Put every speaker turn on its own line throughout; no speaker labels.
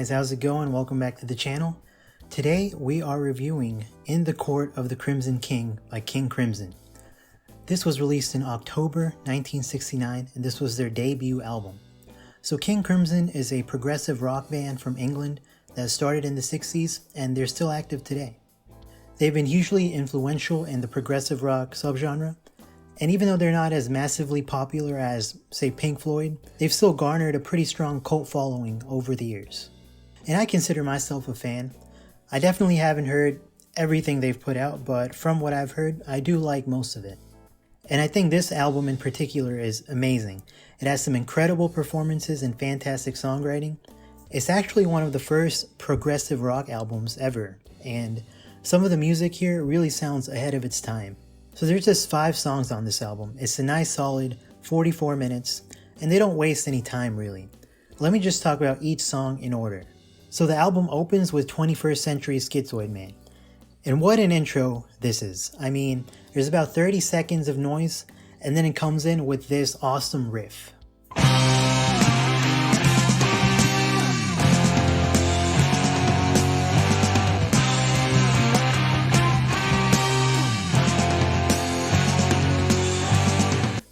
guys, how's it going? Welcome back to the channel. Today we are reviewing In the Court of the Crimson King by King Crimson. This was released in October 1969 and this was their debut album. So King Crimson is a progressive rock band from England that started in the 60s and they're still active today. They've been hugely influential in the progressive rock subgenre, and even though they're not as massively popular as, say, Pink Floyd, they've still garnered a pretty strong cult following over the years. And I consider myself a fan. I definitely haven't heard everything they've put out, but from what I've heard, I do like most of it. And I think this album in particular is amazing. It has some incredible performances and fantastic songwriting. It's actually one of the first progressive rock albums ever, and some of the music here really sounds ahead of its time. So there's just 5 songs on this album. It's a nice solid 44 minutes, and they don't waste any time really. Let me just talk about each song in order. So the album opens with 21st Century Schizoid Man. And what an intro this is. I mean, there's about 30 seconds of noise, and then it comes in with this awesome riff.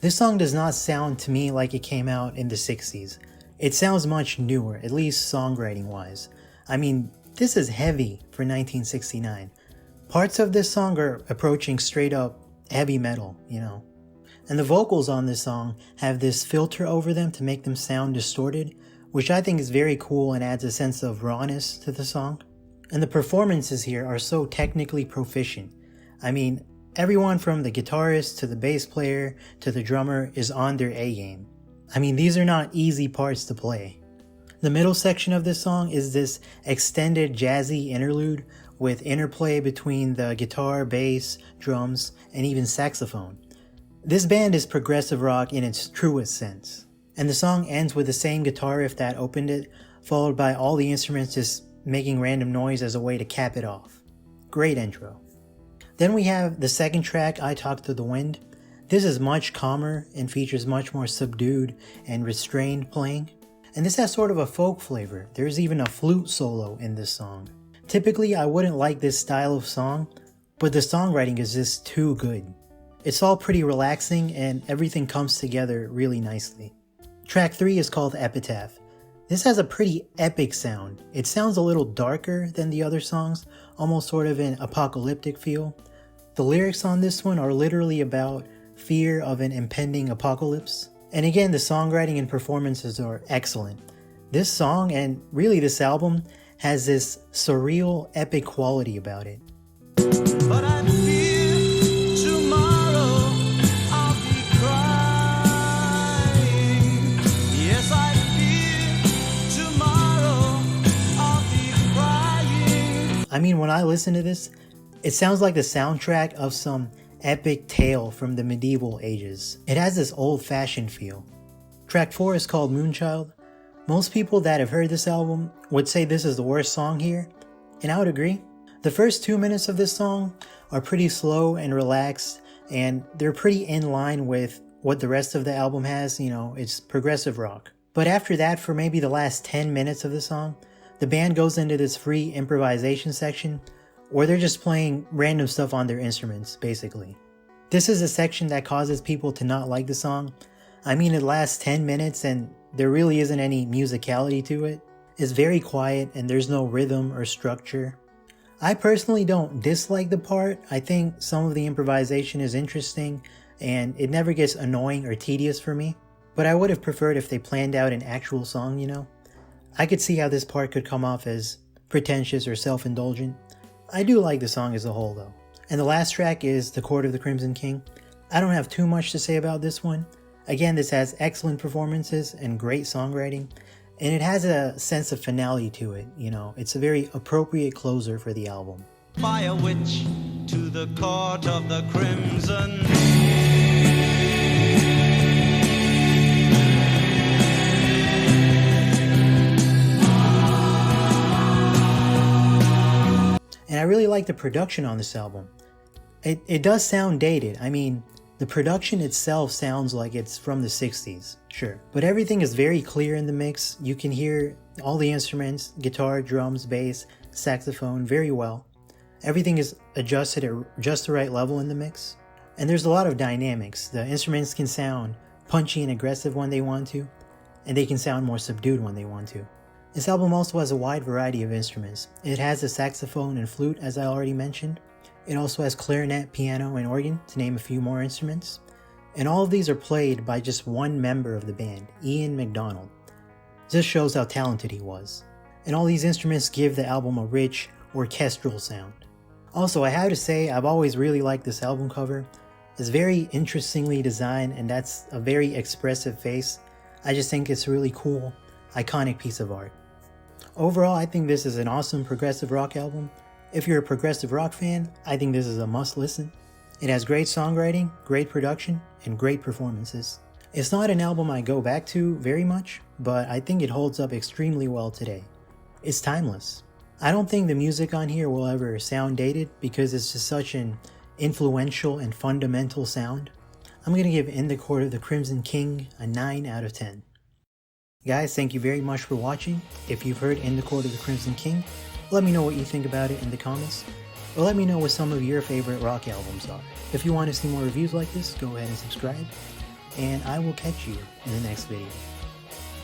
This song does not sound to me like it came out in the 60s. It sounds much newer, at least songwriting wise. I mean, this is heavy for 1969. Parts of this song are approaching straight up heavy metal, you know. And the vocals on this song have this filter over them to make them sound distorted, which I think is very cool and adds a sense of rawness to the song. And the performances here are so technically proficient. I mean, everyone from the guitarist to the bass player to the drummer is on their A game. I mean, these are not easy parts to play. The middle section of this song is this extended jazzy interlude with interplay between the guitar, bass, drums, and even saxophone. This band is progressive rock in its truest sense. And the song ends with the same guitar riff that opened it, followed by all the instruments just making random noise as a way to cap it off. Great intro. Then we have the second track, I Talk to the Wind. This is much calmer and features much more subdued and restrained playing. And this has sort of a folk flavor. There's even a flute solo in this song. Typically, I wouldn't like this style of song, but the songwriting is just too good. It's all pretty relaxing and everything comes together really nicely. Track 3 is called Epitaph. This has a pretty epic sound. It sounds a little darker than the other songs, almost sort of an apocalyptic feel. The lyrics on this one are literally about fear of an impending apocalypse. And again, the songwriting and performances are excellent. This song, and really this album, has this surreal, epic quality about it.
But I fear tomorrow I'll be crying. Yes, I fear tomorrow I'll be crying.
I mean, when I listen to this, it sounds like the soundtrack of some epic tale from the medieval ages. It has this old-fashioned feel. Track 4 is called Moonchild. Most people that have heard this album would say this is the worst song here, and I would agree. The first 2 minutes of this song are pretty slow and relaxed, and they're pretty in line with what the rest of the album has. You know, it's progressive rock. But after that, for maybe the last 10 minutes of the song, the band goes into this free improvisation section where they're just playing random stuff on their instruments, basically. This is a section that causes people to not like the song. I mean, it lasts 10 minutes and there really isn't any musicality to it. It's very quiet and there's no rhythm or structure. I personally don't dislike the part. I think some of the improvisation is interesting and it never gets annoying or tedious for me. But I would have preferred if they planned out an actual song, you know? I could see how this part could come off as pretentious or self-indulgent. I do like the song as a whole though. And the last track is The Court of the Crimson King. I don't have too much to say about this one. Again, this has excellent performances and great songwriting, and it has a sense of finality to it, you know. It's a very appropriate closer for the album.
By a witch to the court of the crimson. And I really like the production on this album. It does sound dated. I mean,
The production itself sounds like it's from the 60s, sure. But everything is very clear in the mix. You can hear all the instruments, guitar, drums, bass, saxophone very well. Everything is adjusted at just the right level in the mix. And there's a lot of dynamics. The instruments can sound punchy and aggressive when they want to, and they can sound more subdued when they want to. This album also has a wide variety of instruments. It has a saxophone and flute, as I already mentioned. It also has clarinet, piano, and organ, to name a few more instruments. And all of these are played by just one member of the band, Ian MacDonald. This shows how talented he was. And all these instruments give the album a rich, orchestral sound. Also, I have to say, I've always really liked this album cover. It's very interestingly designed, and that's a very expressive face. I just think it's a really cool, iconic piece of art. Overall, I think this is an awesome progressive rock album. If you're a progressive rock fan, I think this is a must listen. It has great songwriting, great production, and great performances. It's not an album I go back to very much, but I think it holds up extremely well today. It's timeless. I don't think the music on here will ever sound dated because it's just such an influential and fundamental sound. I'm going to give In the Court of the Crimson King a 9 out of 10. Guys, thank you very much for watching. If you've heard In the Court of the Crimson King, let me know what you think about it in the comments, or let me know what some of your favorite rock albums are. If you want to see more reviews like this, go ahead and subscribe, and I will catch you in the next video.